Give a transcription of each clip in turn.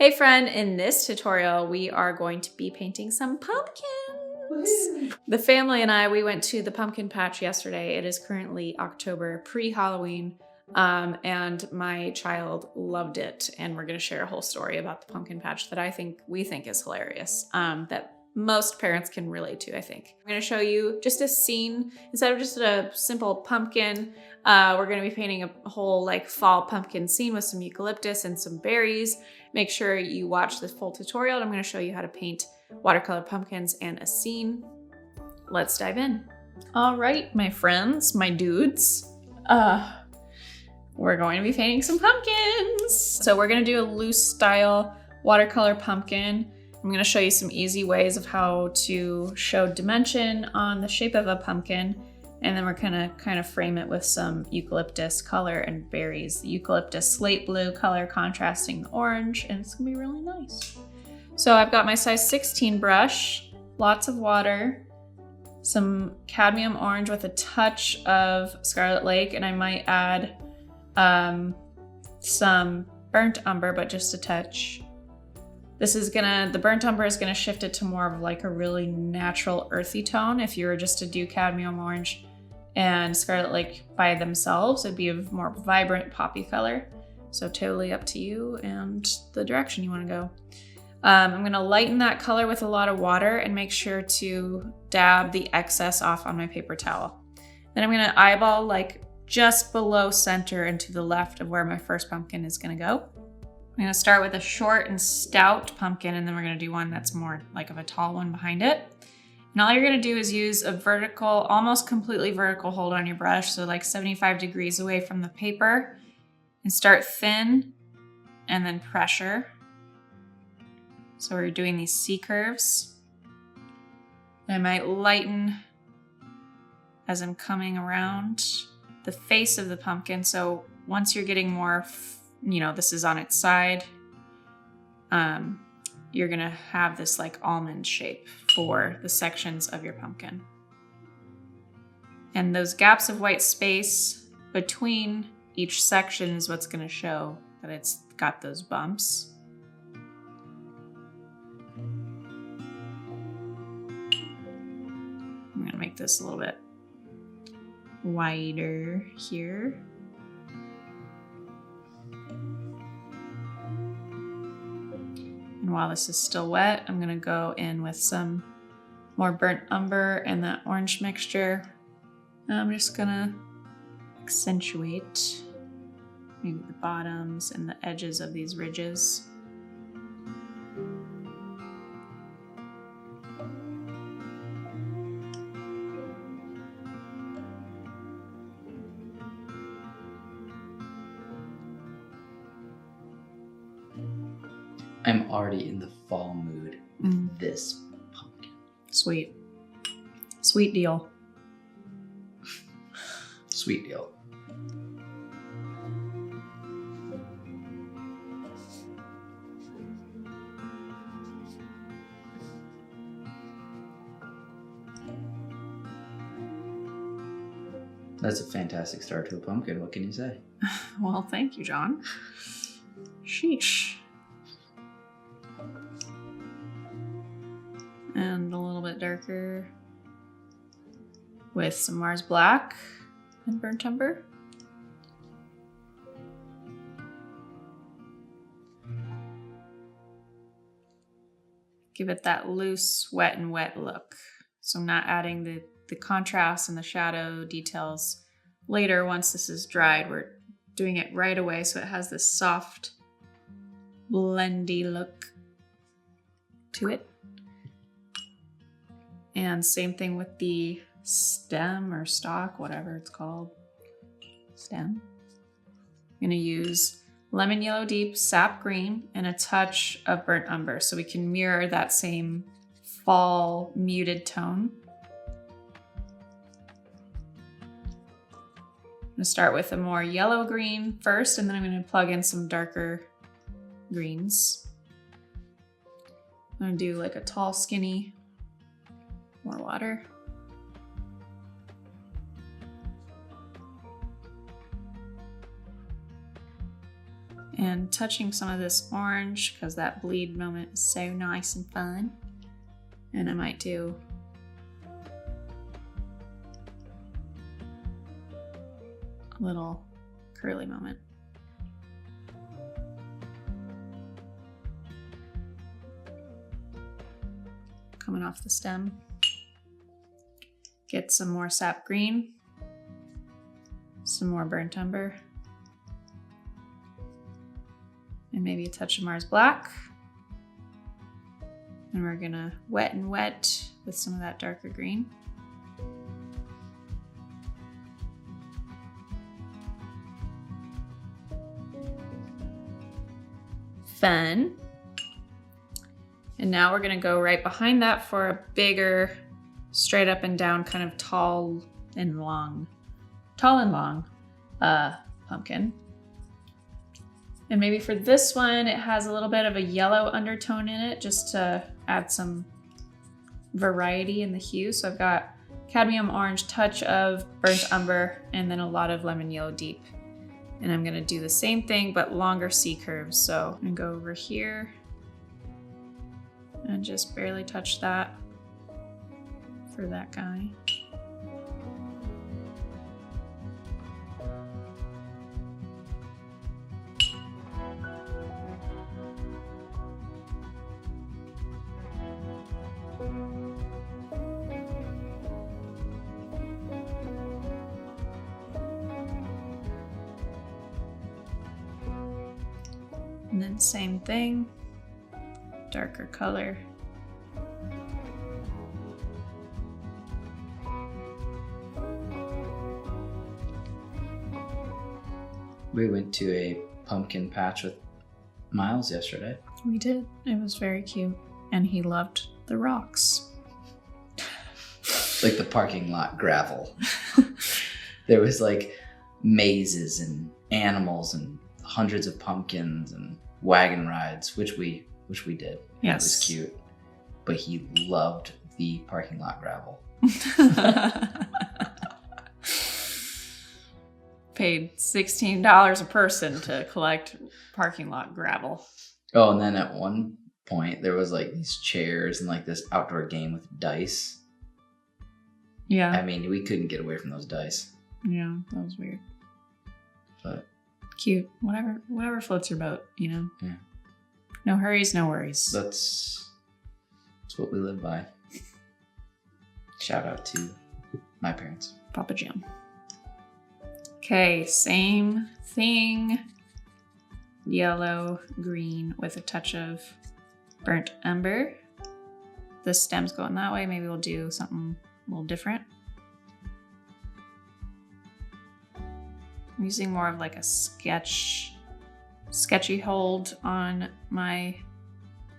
Hey friend, in this tutorial we are going to be painting some pumpkins. The family and I, we went to the pumpkin patch yesterday. It is currently October, pre-Halloween, and my child loved it. And we're gonna share a whole story about the pumpkin patch that we think is hilarious, that most parents can relate to, I think. I'm gonna show you just a scene. Instead of just a simple pumpkin, we're gonna be painting a whole like fall pumpkin scene with some eucalyptus and some berries. Make sure you watch this full tutorial. I'm gonna show you how to paint watercolor pumpkins and a scene. Let's dive in. All right, my friends, my dudes, we're going to be painting some pumpkins. So we're gonna do a loose style watercolor pumpkin. I'm gonna show you some easy ways of how to show dimension on the shape of a pumpkin. And then we're gonna kind of frame it with some eucalyptus color and berries. The eucalyptus slate blue color contrasting the orange, and it's gonna be really nice. So I've got my size 16 brush, lots of water, some cadmium orange with a touch of Scarlet Lake, and I might add some burnt umber, but just a touch. The burnt umber is gonna shift it to more of like a really natural earthy tone. If you were just to do cadmium orange and Scarlet Lake by themselves, it'd be a more vibrant poppy color. So totally up to you and the direction you wanna go. I'm gonna lighten that color with a lot of water and make sure to dab the excess off on my paper towel. Then I'm gonna eyeball like just below center and to the left of where my first pumpkin is gonna go. I'm gonna start with a short and stout pumpkin, and then we're gonna do one that's more like of a tall one behind it. And all you're gonna do is use a vertical, almost completely vertical hold on your brush, so like 75 degrees away from the paper, and start thin and then pressure. So we're doing these C curves. I might lighten as I'm coming around the face of the pumpkin. So once you're getting more, this is on its side, you're gonna have this like almond shape for the sections of your pumpkin. And those gaps of white space between each section is what's gonna show that it's got those bumps. I'm gonna make this a little bit wider here. And while this is still wet, I'm gonna go in with some more burnt umber and that orange mixture. And I'm just gonna accentuate maybe the bottoms and the edges of these ridges. I'm already in the fall mood with this pumpkin. Sweet. Sweet deal. Sweet deal. That's a fantastic start to a pumpkin. What can you say? Well, thank you, John. Sheesh. And a little bit darker with some Mars Black and burnt umber. Give it that loose, wet and wet look. So I'm not adding the contrast and the shadow details later once this is dried. We're doing it right away so it has this soft, blendy look to it. And same thing with the stem or stalk, whatever it's called. Stem. I'm gonna use lemon yellow deep, sap green, and a touch of burnt umber so we can mirror that same fall muted tone. I'm gonna start with a more yellow green first, and then I'm gonna plug in some darker greens. I'm gonna do like a tall, skinny, more water. And touching some of this orange because that bleed moment is so nice and fun. And I might do a little curly moment. Coming off the stem. Get some more sap green. Some more burnt umber. And maybe a touch of Mars black. And we're gonna wet and wet with some of that darker green. Fun. And now we're gonna go right behind that for a bigger, straight up and down, kind of tall and long pumpkin. And maybe for this one, it has a little bit of a yellow undertone in it just to add some variety in the hue. So I've got cadmium orange, touch of burnt umber, and then a lot of lemon yellow deep. And I'm gonna do the same thing, but longer C curves. So I'm gonna go over here and just barely touch that for that guy. And then same thing, darker color. We went to a pumpkin patch with Myles yesterday. We did. It was very cute. And he loved the rocks. Like the parking lot gravel. There was like mazes and animals and hundreds of pumpkins and wagon rides, which we did. Yes. It was cute. But he loved the parking lot gravel. Paid $16 a person to collect parking lot gravel. Oh, and then at one point there was like these chairs and like this outdoor game with dice. Yeah. I mean, we couldn't get away from those dice. Yeah, that was weird. But cute. Whatever floats your boat, you know? Yeah. No hurries, no worries. That's what we live by. Shout out to my parents. Papa Jim. Okay, same thing. Yellow, green with a touch of burnt umber. The stem's going that way. Maybe we'll do something a little different. I'm using more of like a sketchy hold on my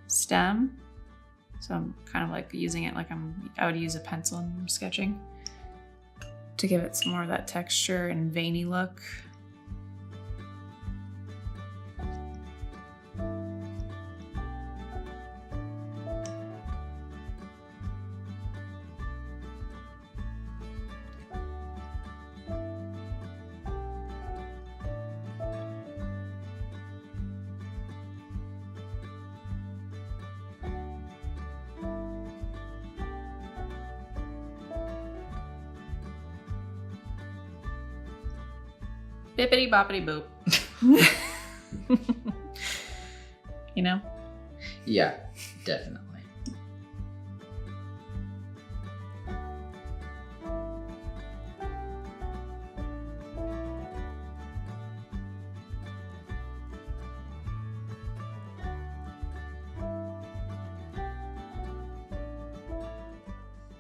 stem. So I'm kind of like using it like I would use a pencil and I'm sketching to give it some more of that texture and veiny look. Bippity boppity boop. You know? Yeah, definitely.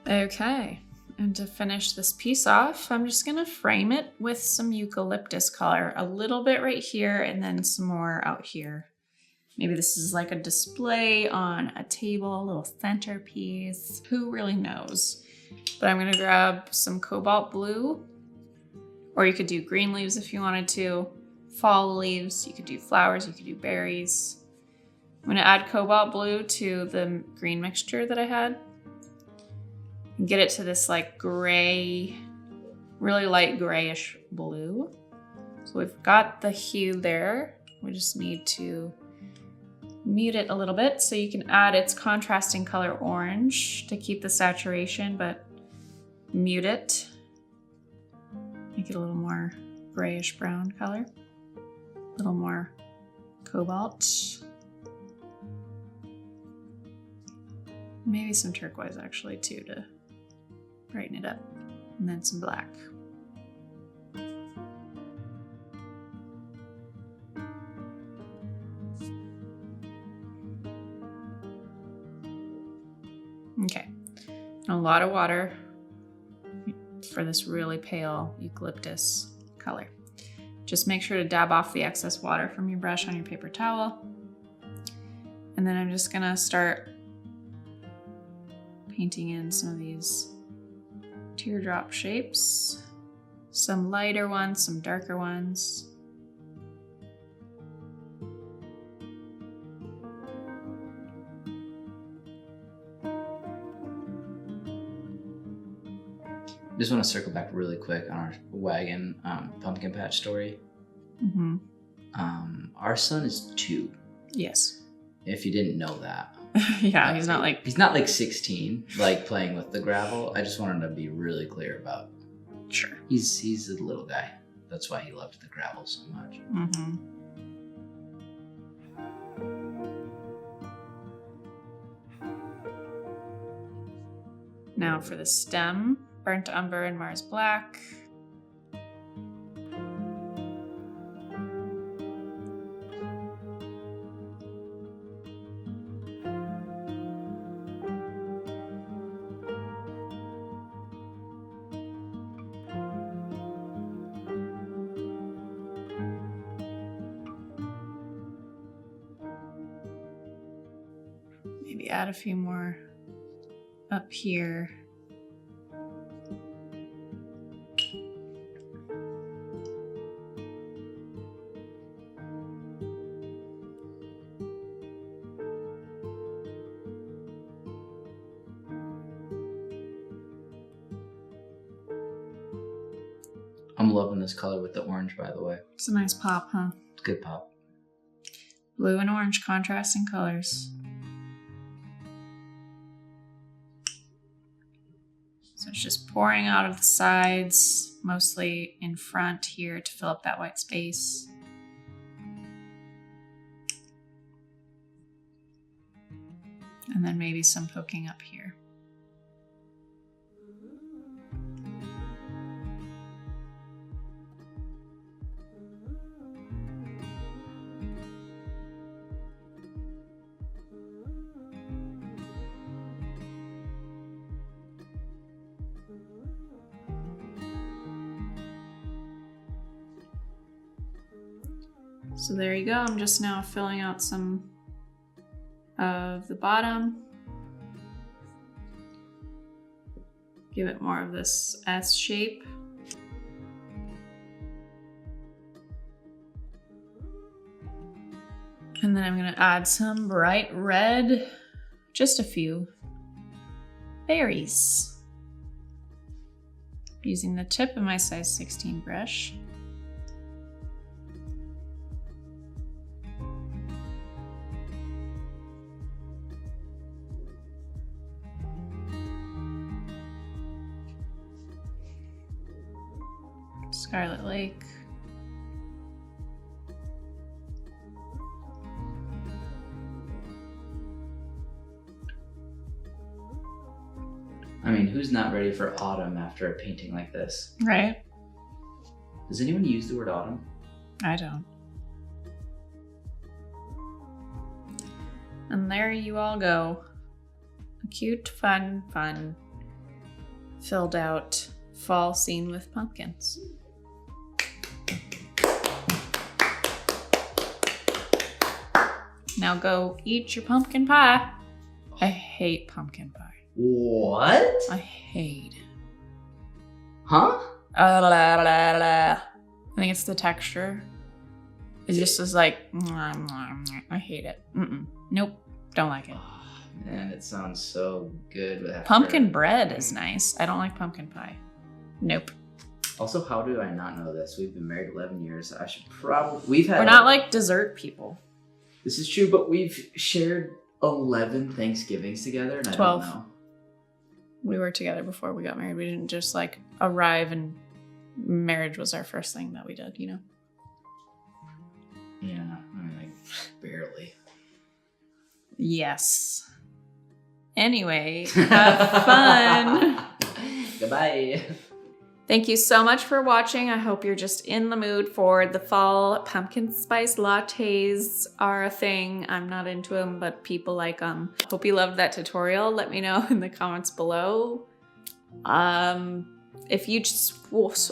Okay. And to finish this piece off, I'm just gonna frame it with some eucalyptus color, a little bit right here and then some more out here. Maybe this is like a display on a table, a little centerpiece. Who really knows? But I'm gonna grab some cobalt blue, or you could do green leaves if you wanted to, fall leaves, you could do flowers, you could do berries. I'm gonna add cobalt blue to the green mixture that I had. And get it to this like gray, really light grayish blue. So we've got the hue there. We just need to mute it a little bit so you can add its contrasting color orange to keep the saturation, but mute it. Make it a little more grayish brown color, a little more cobalt. Maybe some turquoise actually too to brighten it up, and then some black. Okay, a lot of water for this really pale eucalyptus color. Just make sure to dab off the excess water from your brush on your paper towel. And then I'm just gonna start painting in some of these teardrop shapes. Some lighter ones, some darker ones. Just want to circle back really quick on our wagon pumpkin patch story. Mm-hmm. Our son is 2. Yes. If you didn't know that. Yeah, he's not like 16, like playing with the gravel. I just wanted to be really clear about. Sure. He's a little guy. That's why he loved the gravel so much. Mm-hmm. Now for the stem, burnt umber and Mars black. Maybe add a few more up here. I'm loving this color with the orange, by the way. It's a nice pop, huh? It's good pop. Blue and orange contrasting colors. So it's just pouring out of the sides, mostly in front here to fill up that white space. And then maybe some poking up here. So there you go. I'm just now filling out some of the bottom. Give it more of this S shape. And then I'm gonna add some bright red, just a few berries. Using the tip of my size 16 brush. Scarlet Lake. I mean, who's not ready for autumn after a painting like this? Right? Does anyone use the word autumn? I don't. And there you all go. A cute, fun, filled out fall scene with pumpkins. Now go eat your pumpkin pie. I hate pumpkin pie. What? I hate it. Huh? I think it's the texture. It just is like, I hate it. Nope, don't like it. Man, it sounds so good. Pumpkin bread is nice. I don't like pumpkin pie. Nope. Also, how do I not know this? We've been married 11 years. I should probably... We're not like dessert people. This is true, but we've shared 11 Thanksgivings together, and 12. I don't know. We were together before we got married. We didn't just like arrive and marriage was our first thing that we did, you know? Yeah, I mean, like, barely. Yes. Anyway, have fun. Goodbye. Thank you so much for watching. I hope you're just in the mood for the fall. Pumpkin spice lattes are a thing. I'm not into them, but people like them. Hope you loved that tutorial. Let me know in the comments below. If you swatched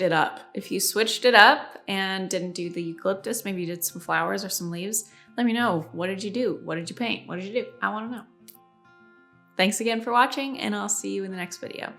it up, if you switched it up and didn't do the eucalyptus, maybe you did some flowers or some leaves, let me know. What did you do? What did you paint? What did you do? I want to know. Thanks again for watching, and I'll see you in the next video.